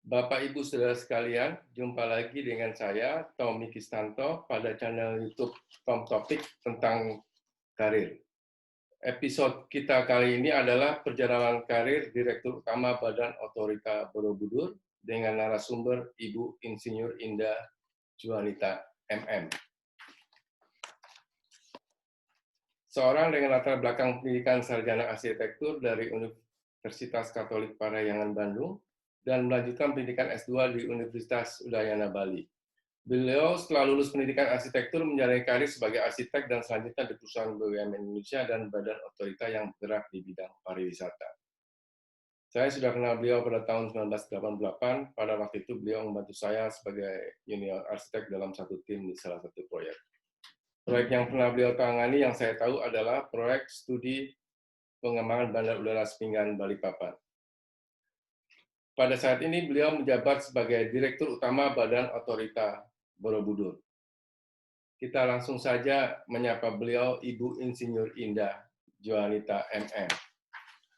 Bapak Ibu Saudara sekalian, jumpa lagi dengan saya Tommy Kistanto pada channel YouTube Tom Topik tentang karir. Episode kita kali ini adalah perjalanan karir Direktur Utama Badan Otorita Borobudur dengan narasumber Ibu Insinyur Indah Juanita MM. Seorang dengan latar belakang pendidikan sarjana arsitektur dari Universitas Katolik Parahyangan Bandung dan melanjutkan pendidikan S2 di Universitas Udayana Bali. Beliau setelah lulus pendidikan arsitektur menjalani karir sebagai arsitek dan selanjutnya di perusahaan BUMN Indonesia dan badan otorita yang bergerak di bidang pariwisata. Saya sudah kenal beliau pada tahun 1988, pada waktu itu beliau membantu saya sebagai junior arsitek dalam satu tim di salah satu proyek. Proyek yang pernah beliau tangani yang saya tahu adalah proyek studi pengembangan Bandar Udara Sepinggan Balikpapan. Pada saat ini beliau menjabat sebagai Direktur Utama Badan Otorita Borobudur. Kita langsung saja menyapa beliau, Ibu Insinyur Indah Juanita MM.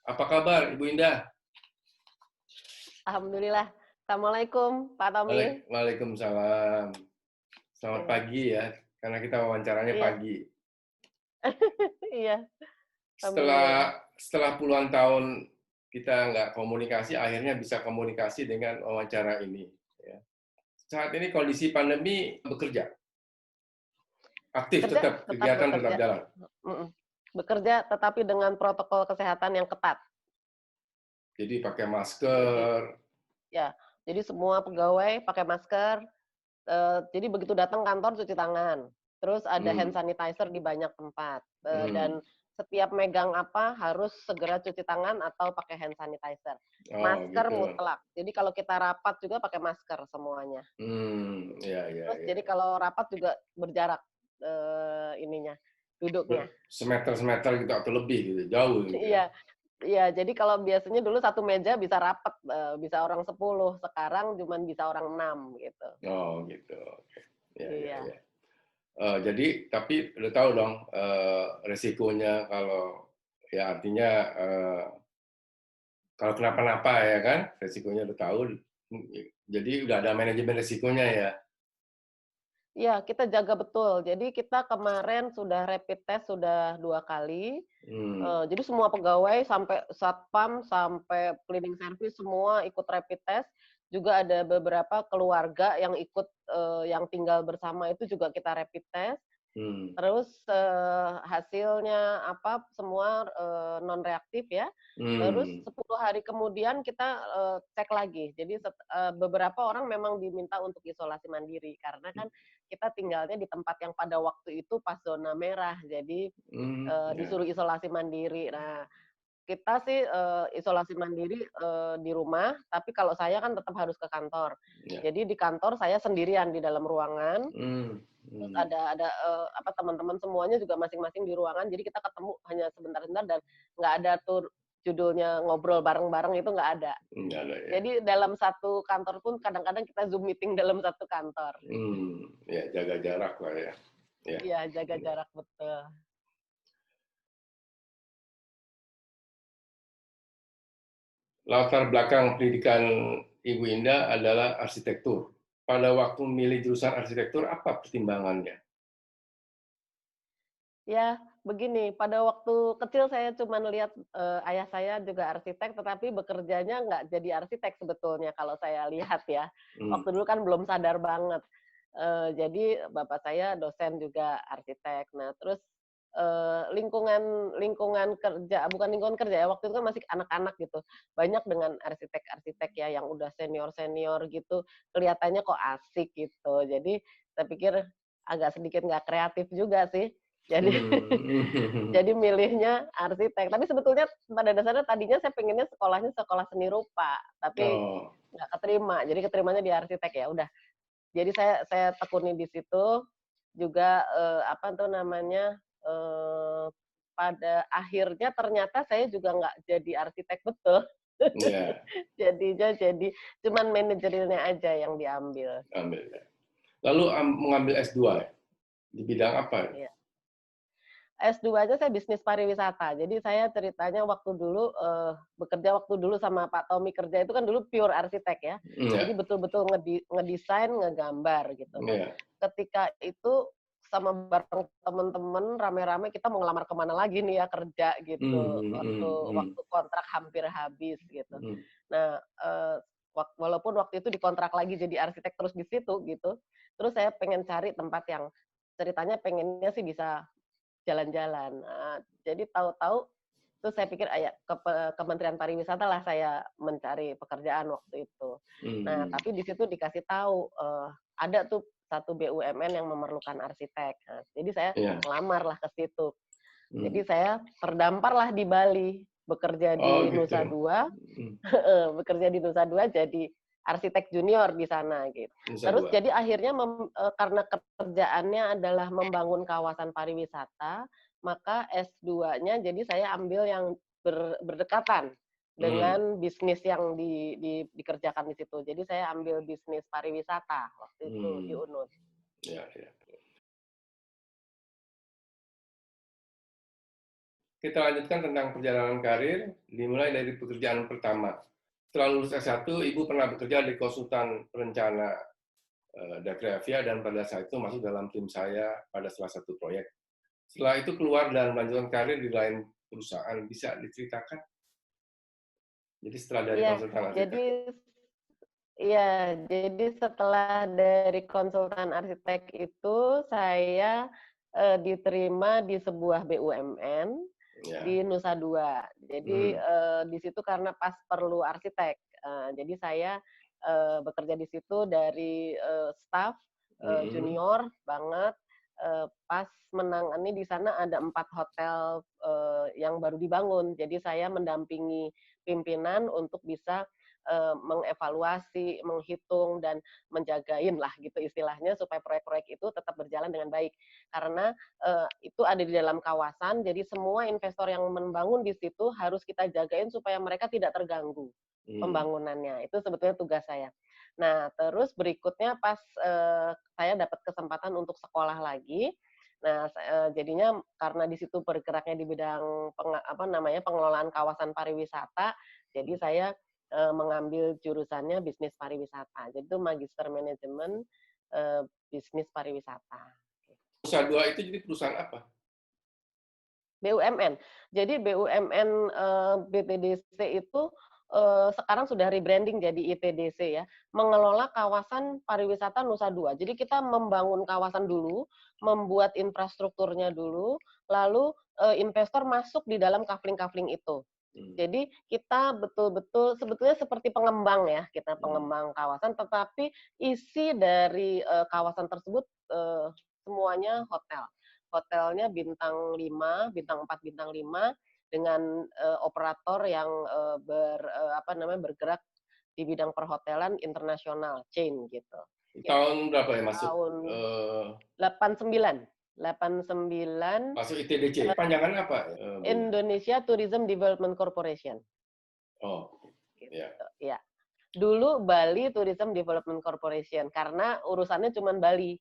Apa kabar, Ibu Indah? Alhamdulillah. Assalamualaikum, Pak Tommy. Waalaikumsalam. Selamat pagi ya, karena kita wawancaranya pagi. Iya. Setelah puluhan tahun kita nggak komunikasi, akhirnya bisa komunikasi dengan wawancara ini. Saat ini kondisi pandemi bekerja. Aktif tetap kegiatan tetap jalan. Bekerja tetapi dengan protokol kesehatan yang ketat. Jadi pakai masker. Ya, jadi semua pegawai pakai masker. Jadi begitu datang kantor cuci tangan. Terus ada hand sanitizer di banyak tempat. Dan setiap megang apa harus segera cuci tangan atau pakai hand sanitizer. Masker gitu. Mutlak. Jadi kalau kita rapat juga pakai masker semuanya. Terus jadi kalau rapat juga berjarak duduknya. Semeter gitu atau lebih gitu, jauh gitu. Iya, jadi kalau biasanya dulu satu meja bisa rapat, bisa orang 10, sekarang cuma bisa orang 6 gitu. Oh gitu. Ya. Jadi tapi udah tahu dong resikonya kalau ya artinya kalau kenapa-napa ya kan, resikonya udah tahu. Jadi udah ada manajemen resikonya ya. Iya, kita jaga betul. Jadi kita kemarin sudah rapid test sudah 2 kali. Jadi semua pegawai sampai satpam sampai cleaning service semua ikut rapid test. Juga ada beberapa keluarga yang ikut yang tinggal bersama itu juga kita rapid test. Terus hasilnya apa semua non reaktif ya. Terus 10 hari kemudian kita cek lagi. Jadi beberapa orang memang diminta untuk isolasi mandiri karena kan kita tinggalnya di tempat yang pada waktu itu pas zona merah. Jadi disuruh isolasi mandiri. Nah, kita sih isolasi mandiri di rumah, tapi kalau saya kan tetap harus ke kantor. Jadi di kantor saya sendirian di dalam ruangan. Terus ada apa teman-teman semuanya juga masing-masing di ruangan. Jadi kita ketemu hanya sebentar-sebentar dan nggak ada tuh judulnya ngobrol bareng-bareng itu nggak ada. Ya. Jadi dalam satu kantor pun kadang-kadang kita Zoom meeting dalam satu kantor. Ya jaga jarak lah ya. Iya, jaga jarak betul. Latar belakang pendidikan Ibu Indah adalah arsitektur. Pada waktu memilih jurusan arsitektur, apa pertimbangannya? Ya, begini, pada waktu kecil saya cuma lihat ayah saya juga arsitek, tetapi bekerjanya nggak jadi arsitek sebetulnya kalau saya lihat ya. Waktu dulu kan belum sadar banget. Jadi bapak saya dosen juga arsitek. Nah, terus lingkungan kerja, bukan lingkungan kerja ya, waktu itu kan masih anak-anak gitu. Banyak dengan arsitek-arsitek ya yang udah senior-senior gitu, kelihatannya kok asik gitu. Jadi saya pikir agak sedikit nggak kreatif juga sih. Jadi milihnya arsitek. Tapi sebetulnya pada dasarnya tadinya saya pengennya sekolahnya sekolah seni rupa, tapi nggak keterima. Jadi keterimanya di arsitek ya udah. Jadi saya tekuni di situ juga apa tuh namanya pada akhirnya ternyata saya juga nggak jadi arsitek betul. Jadinya jadi cuman manajerialnya aja yang diambil. Lalu mengambil S2 di bidang apa? S2-nya saya bisnis pariwisata. Jadi saya ceritanya waktu dulu bekerja waktu dulu sama Pak Tommy kerja itu kan dulu pure arsitek ya. Jadi Iya, betul-betul ngedesain, ngegambar gitu. Nah, iya. ketika itu sama bareng teman-teman rame-rame kita mau ngelamar kemana lagi nih ya kerja gitu. Waktu waktu kontrak hampir habis gitu. Nah, walaupun waktu itu dikontrak lagi jadi arsitek terus di situ gitu. Terus saya pengen cari tempat yang ceritanya pengennya sih bisa jalan-jalan. Nah, jadi tahu-tahu terus saya pikir ke Kementerian Pariwisata lah saya mencari pekerjaan waktu itu. Nah, tapi di situ dikasih tahu ada tuh satu BUMN yang memerlukan arsitek. Nah, jadi saya Iya. ngelamar lah ke situ. Jadi saya terdampar lah di Bali, bekerja Oh, di gitu. Nusa Dua, bekerja di Nusa Dua jadi arsitek junior di sana gitu. Nusa Terus Dua. jadi akhirnya karena kerjaannya adalah membangun kawasan pariwisata, maka S2-nya jadi saya ambil yang berdekatan dengan bisnis yang dikerjakan di situ. Jadi saya ambil bisnis pariwisata waktu itu di UNUS. Ya, ya. Kita lanjutkan tentang perjalanan karir, dimulai dari pekerjaan pertama. Setelah lulus S1, Ibu pernah bekerja di konsultan perencana Dakrevia dan pada saat itu masuk dalam tim saya pada salah satu proyek. Setelah itu keluar dan melanjutkan karir di lain perusahaan. Bisa diceritakan? Jadi setelah dari Iya, konsultan arsitek. jadi iya, jadi setelah dari konsultan arsitek itu saya diterima di sebuah BUMN Ya. di Nusa Dua. Jadi di situ karena pas perlu arsitek, jadi saya bekerja di situ dari staff junior banget. Pas menangani di sana ada 4 hotel yang baru dibangun. Jadi saya mendampingi pimpinan untuk bisa mengevaluasi, menghitung dan menjagain lah gitu istilahnya supaya proyek-proyek itu tetap berjalan dengan baik. Karena itu ada di dalam kawasan, jadi semua investor yang membangun di situ harus kita jagain supaya mereka tidak terganggu pembangunannya. Itu sebetulnya tugas saya. Nah, terus berikutnya pas saya dapat kesempatan untuk sekolah lagi. Nah, jadinya karena di situ bergeraknya di bidang pengelolaan kawasan pariwisata, jadi saya mengambil jurusannya bisnis pariwisata. Jadi itu magister manajemen bisnis pariwisata. Nusa Dua itu jadi perusahaan apa? BUMN. Jadi BUMN BPDC itu sekarang sudah rebranding jadi ITDC ya, mengelola kawasan pariwisata Nusa Dua. Jadi kita membangun kawasan dulu, membuat infrastrukturnya dulu, lalu investor masuk di dalam kafling-kafling itu. Jadi kita betul-betul sebetulnya seperti pengembang ya, kita pengembang kawasan, tetapi isi dari kawasan tersebut semuanya hotel. Hotelnya bintang 5, bintang 4, bintang 5 dengan operator yang bergerak di bidang perhotelan internasional, chain gitu. Tahun berapa ya masuk? Tahun 89. 89 Masuk ITDC. Panjangan apa? Indonesia Tourism Development Corporation. Oh, gitu. ya. Ya. Dulu Bali Tourism Development Corporation karena urusannya cuma Bali.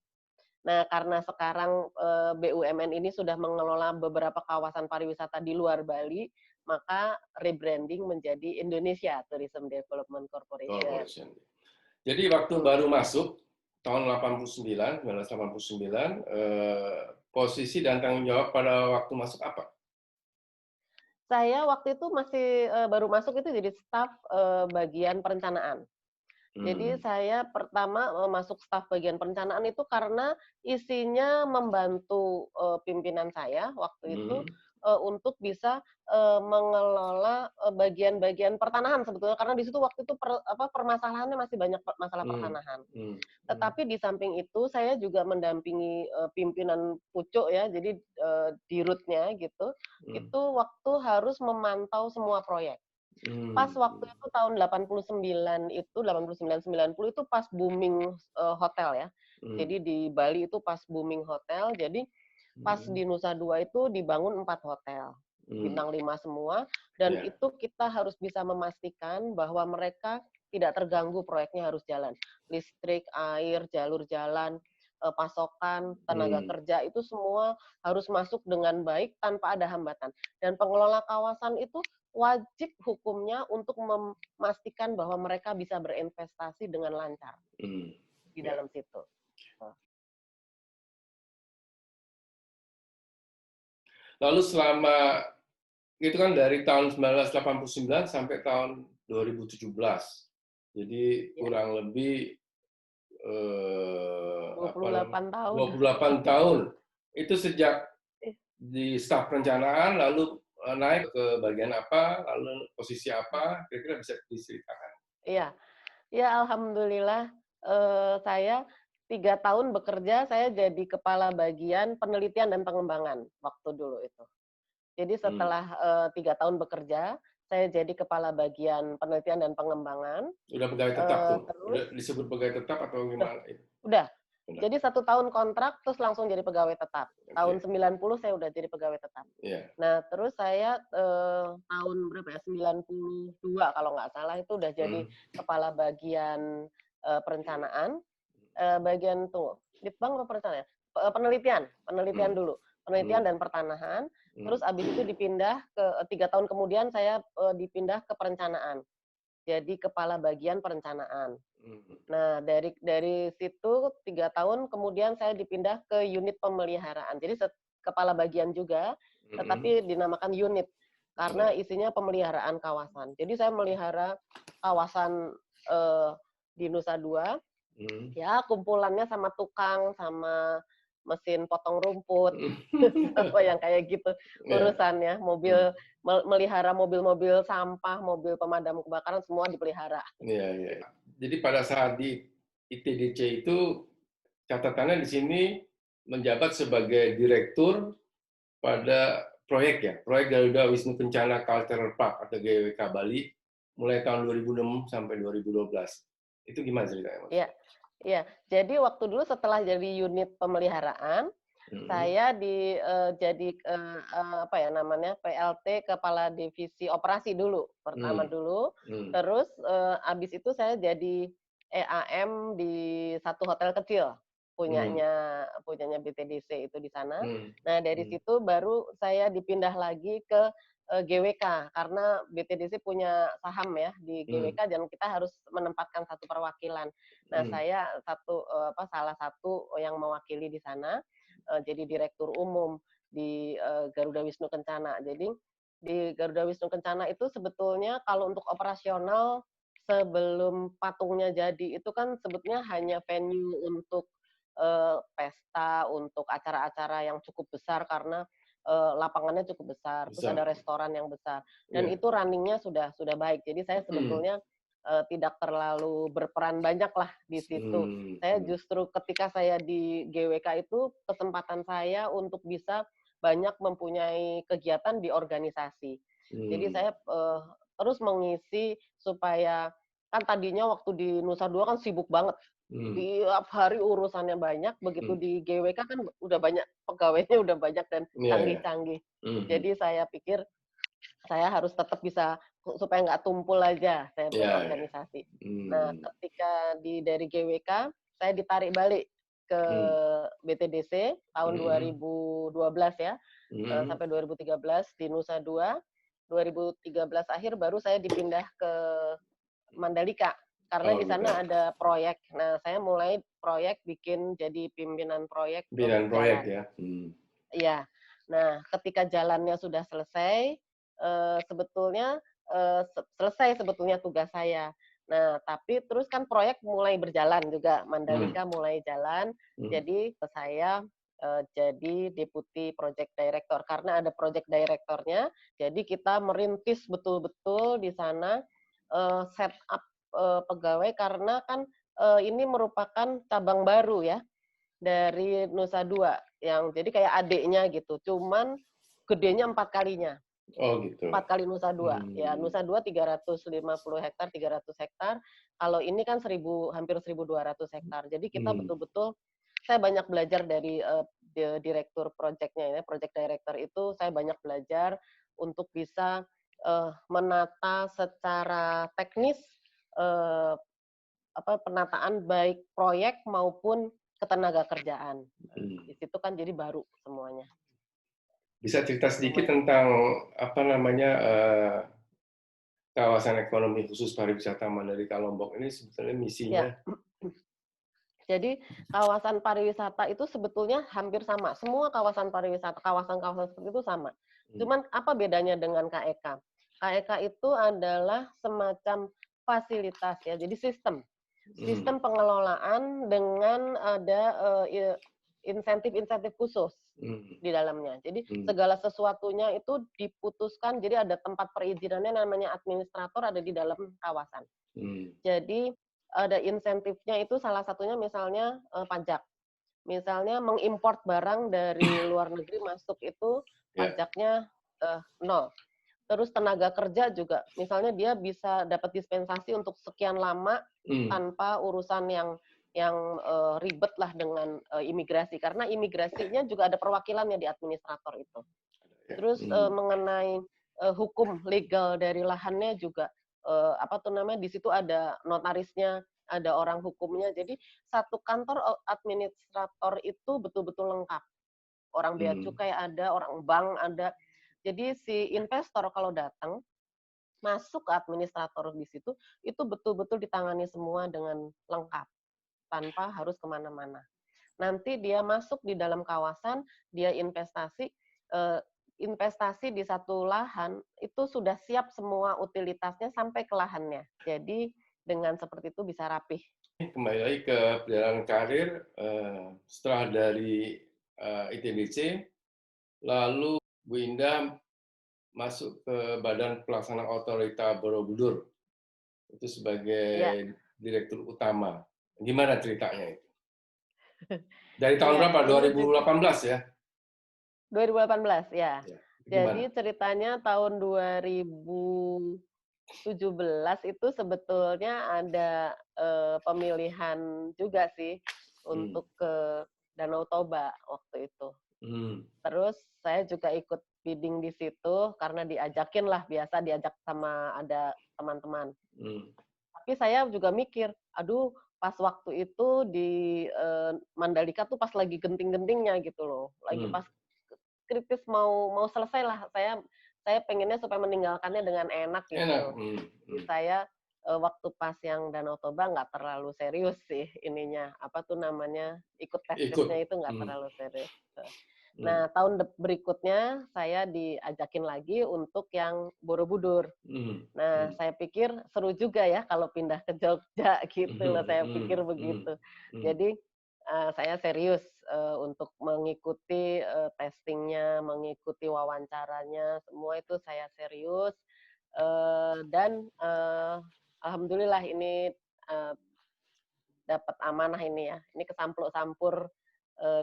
Nah, karena sekarang BUMN ini sudah mengelola beberapa kawasan pariwisata di luar Bali, maka rebranding menjadi Indonesia Tourism Development Corporation. Jadi waktu baru masuk tahun 89, 1989, posisi dan tanggung jawab pada waktu masuk apa? Saya waktu itu masih baru masuk itu jadi staf bagian perencanaan. Jadi saya pertama masuk staf bagian perencanaan itu karena isinya membantu pimpinan saya waktu itu untuk bisa mengelola bagian-bagian pertanahan sebetulnya karena di situ waktu itu permasalahannya masih banyak masalah pertanahan. Tetapi di samping itu saya juga mendampingi pimpinan pucuk ya, jadi dirutnya gitu. Itu waktu harus memantau semua proyek. Pas waktu itu tahun 89 itu 89 90 itu pas booming hotel ya. Jadi di Bali itu pas booming hotel. Jadi pas di Nusa Dua itu dibangun 4 hotel. Bintang 5 semua dan itu kita harus bisa memastikan bahwa mereka tidak terganggu proyeknya harus jalan. Listrik, air, jalur jalan, pasokan, tenaga kerja itu semua harus masuk dengan baik tanpa ada hambatan. Dan pengelola kawasan itu wajib hukumnya untuk memastikan bahwa mereka bisa berinvestasi dengan lancar di dalam situ. Lalu selama itu kan dari tahun 1989 sampai tahun 2017. Jadi kurang lebih 28 tahun. 28 tahun. Itu sejak di staf perencanaan, lalu naik ke bagian apa, lalu posisi apa, kira-kira bisa diceritakan. Iya, ya alhamdulillah saya 3 tahun bekerja, saya jadi kepala bagian penelitian dan pengembangan waktu dulu itu. Jadi setelah 3 tahun bekerja, saya jadi kepala bagian penelitian dan pengembangan. Udah pegawai tetap tuh? Terus Udah disebut pegawai tetap atau gimana? udah. Jadi 1 tahun kontrak, terus langsung jadi pegawai tetap. Tahun Oke. 90 saya udah jadi pegawai tetap. Iya. Nah, terus saya tahun berapa ya, 92 kalau nggak salah itu udah jadi kepala bagian perencanaan, bagian Litbang apa perencanaan? Penelitian dulu. Penelitian dan pertanahan. Terus abis itu dipindah ke 3 tahun kemudian saya dipindah ke perencanaan. Jadi kepala bagian perencanaan. Nah, dari situ 3 tahun kemudian saya dipindah ke unit pemeliharaan. Jadi kepala bagian juga, tetapi dinamakan unit karena isinya pemeliharaan kawasan. Jadi saya melihara kawasan di Nusa Dua. Ya, kumpulannya sama tukang, sama mesin potong rumput, apa yang kayak gitu urusannya. Melihara mobil-mobil sampah, mobil pemadam kebakaran, semua dipelihara. Iya, iya. Jadi pada saat di ITDC itu, catatannya di sini menjabat sebagai direktur pada proyek ya, proyek Garuda Wisnu Kencana Cultural Park atau GWK Bali, mulai tahun 2006 sampai 2012. Itu gimana ceritanya, Mas? Iya, iya. Jadi waktu dulu setelah jadi unit pemeliharaan, saya jadi apa ya namanya PLT Kepala Divisi Operasi dulu pertama dulu, terus abis itu saya jadi EAM di satu hotel kecil punyanya BTDC itu di sana. Nah dari situ baru saya dipindah lagi ke GWK karena BTDC punya saham ya di GWK dan kita harus menempatkan satu perwakilan. Nah saya salah satu yang mewakili di sana. Jadi direktur umum di Garuda Wisnu Kencana. Jadi di Garuda Wisnu Kencana itu sebetulnya kalau untuk operasional sebelum patungnya jadi itu kan sebetulnya hanya venue untuk pesta, untuk acara-acara yang cukup besar karena lapangannya cukup besar, terus ada restoran yang besar dan itu runningnya sudah baik. Jadi saya sebetulnya tidak terlalu berperan banyak lah di situ. Saya justru ketika saya di GWK itu kesempatan saya untuk bisa banyak mempunyai kegiatan di organisasi. Jadi saya terus mengisi supaya kan tadinya waktu di Nusa Dua kan sibuk banget. Tiap hari urusannya banyak, begitu di GWK kan udah banyak pegawainya udah banyak dan canggih-canggih. Jadi saya pikir saya harus tetap bisa supaya nggak tumpul aja saya berorganisasi. Nah, ketika dari GWK saya ditarik balik ke BTDC tahun 2012 ya, sampai 2013 di Nusa Dua. 2013 akhir baru saya dipindah ke Mandalika karena di sana ada proyek. Nah, saya mulai proyek bikin jadi pimpinan proyek. Pimpinan proyek ya. Iya. Nah, ketika jalannya sudah selesai, sebetulnya selesai sebetulnya tugas saya. Nah, tapi terus kan proyek mulai berjalan juga, Mandalika mulai jalan. Jadi saya jadi deputi project director karena ada project directornya. Jadi kita merintis betul-betul di sana set up pegawai karena kan ini merupakan cabang baru ya dari Nusa Dua yang jadi kayak adiknya gitu, cuman gedenya 4 kalinya. Oh gitu. 4 kali Nusa Dua. Ya, Nusa Dua 350 hektar, 300 hektar. Kalau ini kan hampir 1.200 hektar. Jadi kita betul-betul saya banyak belajar dari direktur proyeknya ya, project director itu saya banyak belajar untuk bisa menata secara teknis penataan baik proyek maupun ketenaga kerjaan. Di situ kan jadi baru semuanya. Bisa cerita sedikit tentang apa namanya kawasan ekonomi khusus pariwisata Mandalika Lombok ini sebetulnya misinya? Ya. Jadi kawasan pariwisata itu sebetulnya hampir sama. Semua kawasan pariwisata, kawasan-kawasan seperti itu sama. Cuman apa bedanya dengan KEK? KEK itu adalah semacam fasilitas ya, jadi sistem pengelolaan dengan ada insentif-insentif khusus di dalamnya. Jadi segala sesuatunya itu diputuskan, jadi ada tempat perizinannya namanya administrator ada di dalam kawasan. Jadi ada insentifnya itu salah satunya misalnya pajak. Misalnya mengimport barang dari luar negeri masuk itu pajaknya 0. Terus tenaga kerja juga, misalnya dia bisa dapat dispensasi untuk sekian lama tanpa urusan yang ribet lah dengan imigrasi, karena imigrasinya juga ada perwakilannya di administrator itu. Terus mengenai hukum legal dari lahannya juga di situ ada notarisnya, ada orang hukumnya. Jadi satu kantor administrator itu betul-betul lengkap. Orang bea cukai ada, orang bank ada. Jadi si investor kalau datang masuk ke administrator di situ, itu betul-betul ditangani semua dengan lengkap, tanpa harus kemana-mana. Nanti dia masuk di dalam kawasan, dia investasi di satu lahan, itu sudah siap semua utilitasnya sampai ke lahannya. Jadi dengan seperti itu bisa rapih. Kembali lagi ke perjalanan karir, setelah dari ITBC, lalu Bu Indah masuk ke Badan Pelaksana Otorita Borobudur itu sebagai direktur utama. Gimana ceritanya itu? Dari tahun berapa? 2018 ya? 2018 ya. Jadi Gimana? ceritanya tahun 2017 itu sebetulnya ada pemilihan juga sih untuk ke Danau Toba waktu itu. Terus saya juga ikut bidding di situ karena diajakin lah, biasa diajak sama ada teman-teman. Tapi saya juga mikir, aduh pas waktu itu di Mandalika tuh pas lagi genting-gentingnya gitu loh, lagi pas kritis mau selesai lah. Saya pengennya supaya meninggalkannya dengan enak gitu. Jadi saya waktu pas yang Danau Toba nggak terlalu serius sih ininya, ikut tes-tesnya itu nggak terlalu serius. Nah, tahun berikutnya saya diajakin lagi untuk yang Borobudur. Nah, saya pikir seru juga ya kalau pindah ke Jogja gitu loh, saya pikir begitu. Jadi saya serius untuk mengikuti testingnya, mengikuti wawancaranya, semua itu saya serius. Dan alhamdulillah ini dapat amanah ini ya. Ini kesampur-sampur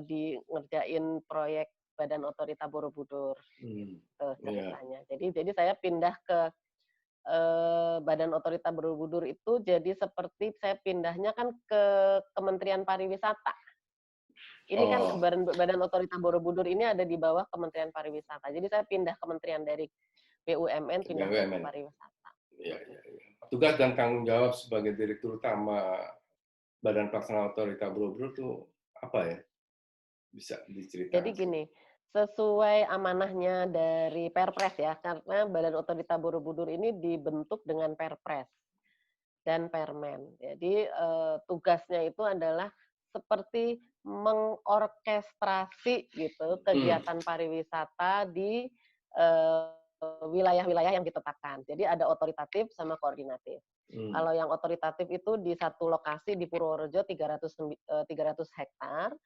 di ngerjain proyek Badan Otorita Borobudur. Ceritanya. Jadi saya pindah ke Badan Otorita Borobudur itu jadi seperti saya pindahnya kan ke Kementerian Pariwisata. Ini kan Badan Otorita Borobudur ini ada di bawah Kementerian Pariwisata. Jadi saya pindah kementerian dari BUMN pindah ke pariwisata. Ya. Tugas dan tanggung jawab sebagai direktur utama Badan Pelaksana Otorita Borobudur itu apa ya? Bisa diceritakan? Jadi gini, sesuai amanahnya dari Perpres ya, karena Badan Otorita Borobudur ini dibentuk dengan Perpres dan Permen. Jadi tugasnya itu adalah seperti mengorkestrasi gitu kegiatan pariwisata di wilayah-wilayah yang ditetapkan. Jadi ada otoritatif sama koordinatif. Kalau yang otoritatif itu di satu lokasi di Purworejo 300 hektar.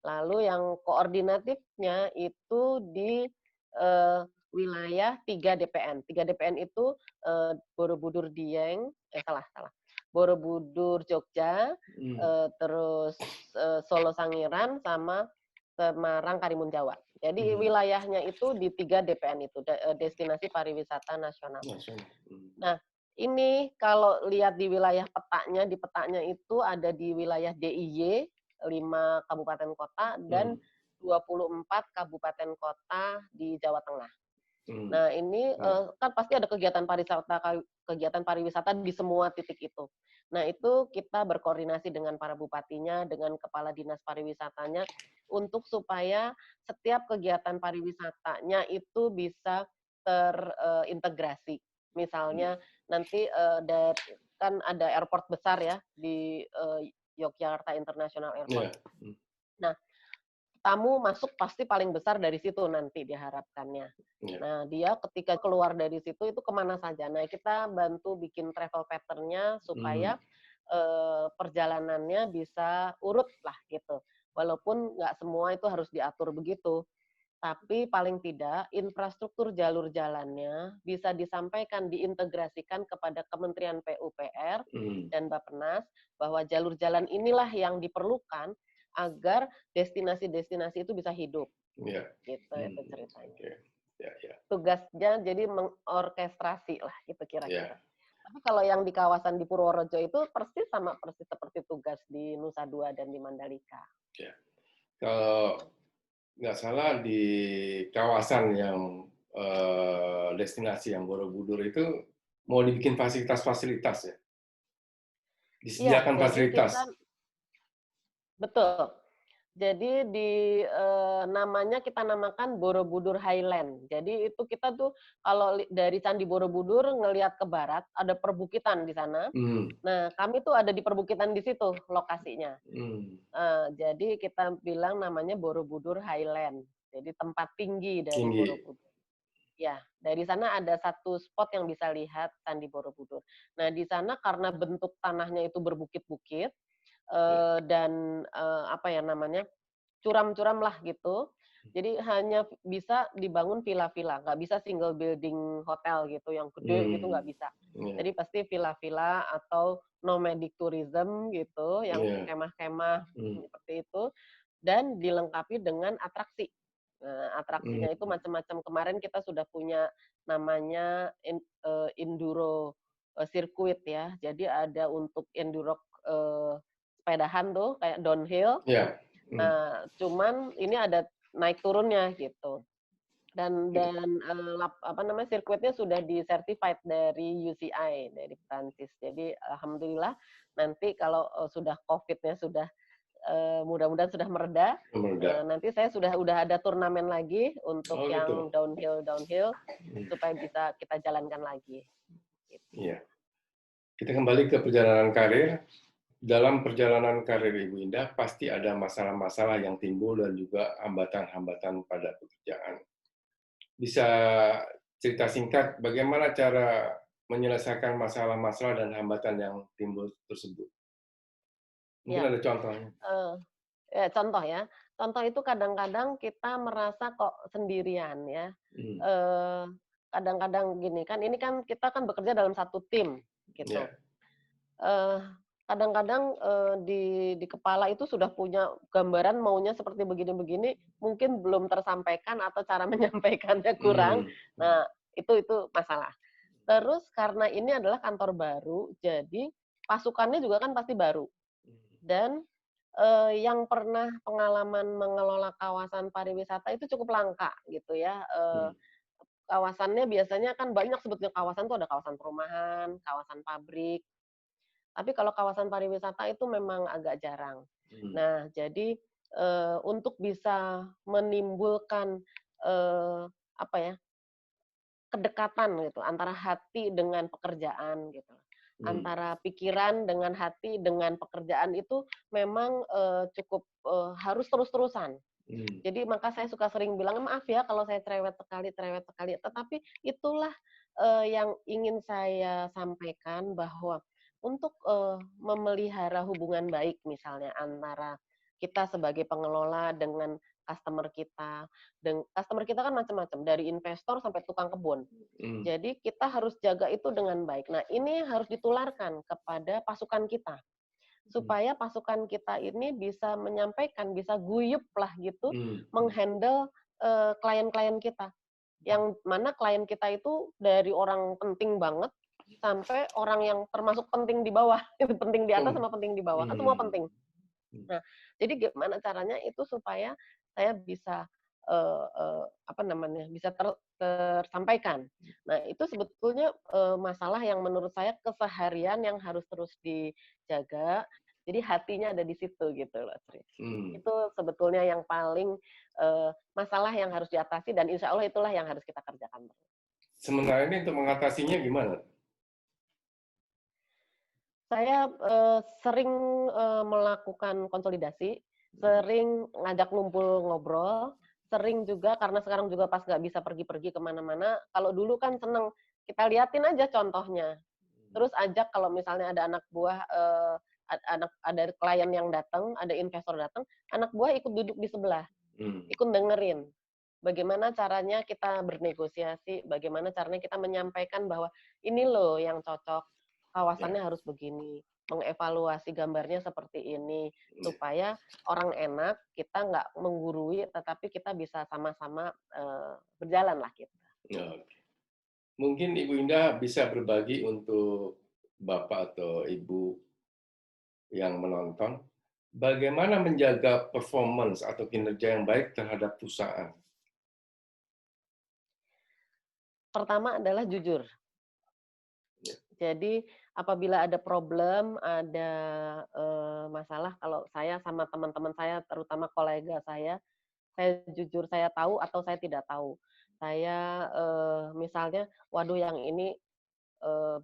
Lalu yang koordinatifnya itu di wilayah 3 DPN. 3 DPN itu Borobudur Dieng, salah. Borobudur Jogja, terus Solo Sangiran sama Semarang Karimun Jawa. Jadi wilayahnya itu di 3 DPN itu, destinasi pariwisata nasional. Nah, ini kalau lihat di wilayah petanya, di petanya itu ada di wilayah DIY 5 kabupaten kota dan 24 kabupaten kota di Jawa Tengah. Nah, ini kan pasti ada kegiatan pariwisata di semua titik itu. Nah, itu kita berkoordinasi dengan para bupatinya, dengan kepala dinas pariwisatanya, untuk supaya setiap kegiatan pariwisatanya itu bisa terintegrasi. Misalnya nanti kan ada airport besar ya di Yogyakarta International Airport. Yeah. Nah, tamu masuk pasti paling besar dari situ nanti diharapkannya. Yeah. Nah, dia ketika keluar dari situ itu kemana saja. Nah, kita bantu bikin travel pattern-nya supaya perjalanannya bisa urut lah gitu. Walaupun nggak semua itu harus diatur begitu. Tapi paling tidak infrastruktur jalur jalannya bisa disampaikan, diintegrasikan kepada Kementerian PUPR dan Bappenas bahwa jalur jalan inilah yang diperlukan agar destinasi-destinasi itu bisa hidup. Yeah. Gitu itu ceritanya. Okay. Yeah. Tugasnya jadi mengorkestrasi lah gitu kira-kira. Yeah. Tapi kalau yang di kawasan di Purworejo itu persis seperti tugas di Nusa Dua dan di Mandalika. Yeah. Kalau nggak salah di kawasan yang destinasi yang Borobudur itu mau dibikin fasilitas-fasilitas ya? Disediakan Ya, fasilitas. Betul. Jadi namanya kita namakan Borobudur Highland. Jadi itu kita tuh kalau dari Candi Borobudur ngelihat ke barat ada perbukitan di sana. Nah, kami tuh ada di perbukitan di situ lokasinya. Jadi kita bilang namanya Borobudur Highland. Jadi tempat tinggi dari Borobudur. Ya, dari sana ada satu spot yang bisa lihat Candi Borobudur. Nah, di sana karena bentuk tanahnya itu berbukit-bukit dan apa ya namanya curam-curam lah gitu. Jadi hanya bisa dibangun villa-villa, nggak bisa single building hotel gitu yang gede gitu nggak bisa. Jadi pasti villa-villa atau nomadic tourism gitu, yang kemah-kemah seperti itu, dan dilengkapi dengan atraksi. Nah, atraksinya itu macam-macam. Kemarin kita sudah punya namanya enduro sirkuit ya. Jadi ada untuk enduro sepedahan tuh kayak downhill. Yeah. Nah, cuman ini ada naik turunnya gitu. Dan apa namanya sirkuitnya sudah di-certified dari UCI dari Prancis. Jadi alhamdulillah nanti kalau sudah COVID-nya sudah mudah-mudahan sudah mereda. Nanti saya udah ada turnamen lagi untuk yang downhill supaya bisa kita jalankan lagi. Gitu. Iya. Kita kembali ke perjalanan karir. Dalam perjalanan karir Ibu Indah pasti ada masalah-masalah yang timbul dan juga hambatan-hambatan pada pekerjaan. Bisa cerita singkat bagaimana cara menyelesaikan masalah-masalah dan hambatan yang timbul tersebut? Mungkin ada contohnya. Contoh ya. Contoh itu kadang-kadang kita merasa kok sendirian ya. Kadang-kadang gini kan, ini kan kita kan bekerja dalam satu tim gitu. Kadang-kadang di kepala itu sudah punya gambaran maunya seperti begini-begini, mungkin belum tersampaikan atau cara menyampaikannya kurang. Nah, itu masalah. Terus karena ini adalah kantor baru, jadi pasukannya juga kan pasti baru. Dan yang pernah pengalaman mengelola kawasan pariwisata itu cukup langka gitu ya. Kawasannya biasanya kan banyak sebetulnya kawasan tuh ada kawasan perumahan, kawasan pabrik. Tapi kalau kawasan pariwisata itu memang agak jarang. Nah, jadi untuk bisa menimbulkan apa ya kedekatan gitu antara hati dengan pekerjaan gitu. Antara pikiran dengan hati dengan pekerjaan itu memang cukup harus terus-terusan. Jadi maka saya suka sering bilang, maaf ya kalau saya cerewet sekali. Tetapi itulah yang ingin saya sampaikan bahwa untuk memelihara hubungan baik misalnya antara kita sebagai pengelola dengan customer kita. Dan customer kita kan macam-macam, dari investor sampai tukang kebun. Jadi kita harus jaga itu dengan baik. Nah, ini harus ditularkan kepada pasukan kita. Supaya pasukan kita ini bisa menyampaikan, bisa guyup lah gitu, menghandle klien-klien kita. Yang mana klien kita itu dari orang penting banget, sampai orang yang termasuk penting di bawah. Itu penting di atas sama penting di bawah, kan semua penting. Nah, jadi gimana caranya itu supaya saya bisa apa namanya, bisa tersampaikan. Nah, itu sebetulnya masalah yang menurut saya keseharian yang harus terus dijaga. Jadi hatinya ada di situ gitu loh, Sri. Itu sebetulnya yang paling masalah yang harus diatasi dan insya Allah itulah yang harus kita kerjakan. Sementara ini untuk mengatasinya gimana? Saya sering melakukan konsolidasi, sering ngajak ngumpul ngobrol, sering juga karena sekarang juga pas nggak bisa pergi-pergi kemana-mana. Kalau dulu kan seneng kita liatin aja contohnya, terus ajak kalau misalnya ada anak buah, ada klien yang datang, ada investor datang, anak buah ikut duduk di sebelah, ikut dengerin. Bagaimana caranya kita bernegosiasi, bagaimana caranya kita menyampaikan bahwa ini loh yang cocok, kawasannya harus begini, mengevaluasi gambarnya seperti ini, supaya orang enak, kita nggak menggurui, tetapi kita bisa sama-sama berjalan lah kita. Mungkin Ibu Indah bisa berbagi untuk Bapak atau Ibu yang menonton, bagaimana menjaga performance atau kinerja yang baik terhadap perusahaan? Pertama adalah jujur. Jadi apabila ada problem, ada masalah, kalau saya sama teman-teman saya, terutama kolega saya jujur, saya tahu atau saya tidak tahu. Saya misalnya, waduh yang ini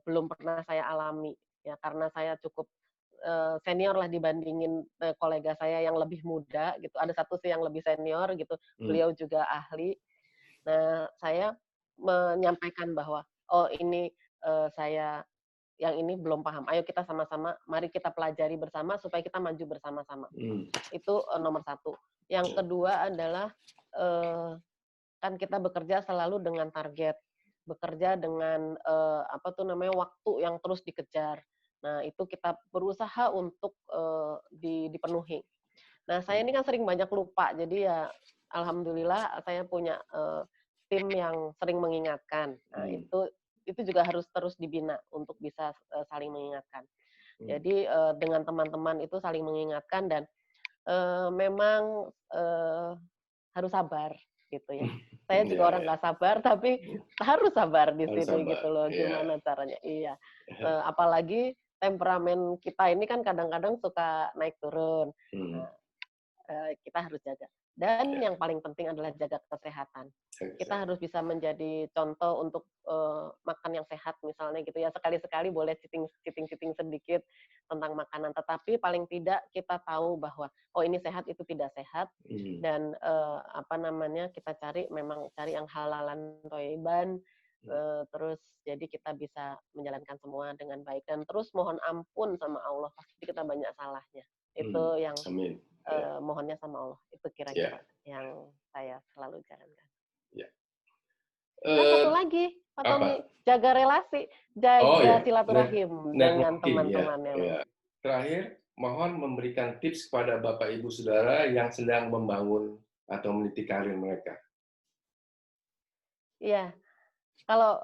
belum pernah saya alami, ya karena saya cukup senior lah dibandingin kolega saya yang lebih muda gitu. Ada satu sih yang lebih senior gitu, beliau juga ahli. Nah, saya menyampaikan bahwa oh ini saya yang ini belum paham. Ayo kita sama-sama, mari kita pelajari bersama supaya kita maju bersama-sama. Itu nomor satu. Yang kedua adalah kan kita bekerja selalu dengan target, bekerja dengan waktu yang terus dikejar. Nah itu kita berusaha untuk dipenuhi. Nah saya ini kan sering banyak lupa, jadi ya alhamdulillah saya punya tim yang sering mengingatkan. Nah itu juga harus terus dibina untuk bisa saling mengingatkan. Jadi dengan teman-teman itu saling mengingatkan dan memang harus sabar gitu ya. Saya juga orang nggak sabar, tapi harus sabar di sini gitu loh. Gimana caranya? Iya. Apalagi temperamen kita ini kan kadang-kadang suka naik turun. Nah, kita harus jaga. Dan yang paling penting adalah jaga kesehatan. Kita harus bisa menjadi contoh untuk makan yang sehat misalnya gitu ya. Sekali-sekali boleh citing sedikit tentang makanan, tetapi paling tidak kita tahu bahwa oh ini sehat, itu tidak sehat, dan kita cari yang halalan thayyiban, terus jadi kita bisa menjalankan semua dengan baik dan terus mohon ampun sama Allah, pasti kita banyak salahnya. Itu yang mohonnya sama Allah. Itu kira-kira yang saya selalu jalankan. Satu lagi, Pak Tommy, jaga relasi, jaga silaturahim dengan teman-temannya. Terakhir, mohon memberikan tips kepada Bapak Ibu Saudara yang sedang membangun atau meniti karir mereka. Iya, kalau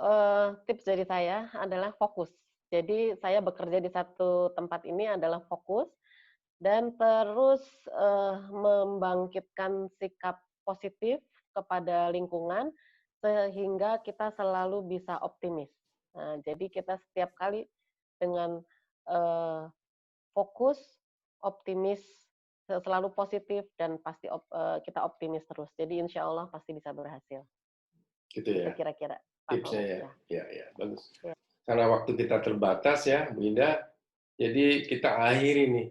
tips dari saya adalah fokus. Jadi saya bekerja di satu tempat ini adalah fokus dan terus membangkitkan sikap positif kepada lingkungan sehingga kita selalu bisa optimis. Nah, jadi kita setiap kali dengan fokus, optimis, selalu positif dan pasti kita optimis terus. Jadi insya Allah pasti bisa berhasil. Gitu ya. Itu kira-kira tipsnya ya. Ya, bagus. Ya. Karena waktu kita terbatas ya, Bu Indah. Jadi kita akhiri nih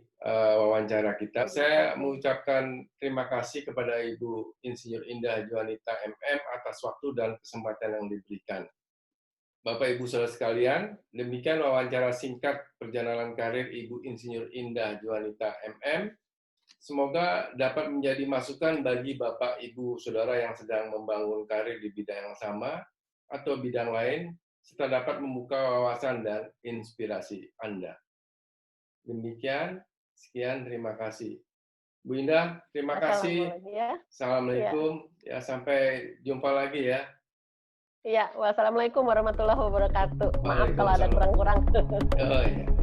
wawancara kita. Saya mengucapkan terima kasih kepada Ibu Insinyur Indah Juanita MM atas waktu dan kesempatan yang diberikan. Bapak Ibu Saudara sekalian, demikian wawancara singkat perjalanan karir Ibu Insinyur Indah Juanita MM. Semoga dapat menjadi masukan bagi Bapak Ibu Saudara yang sedang membangun karir di bidang yang sama atau bidang lain, serta dapat membuka wawasan dan inspirasi Anda. Demikian, sekian, terima kasih. Bu Indah, terima kasih. Assalamualaikum. Ya, sampai jumpa lagi ya. Iya, wassalamualaikum warahmatullahi wabarakatuh. Maaf kalau ada kurang-kurang. Oh, iya.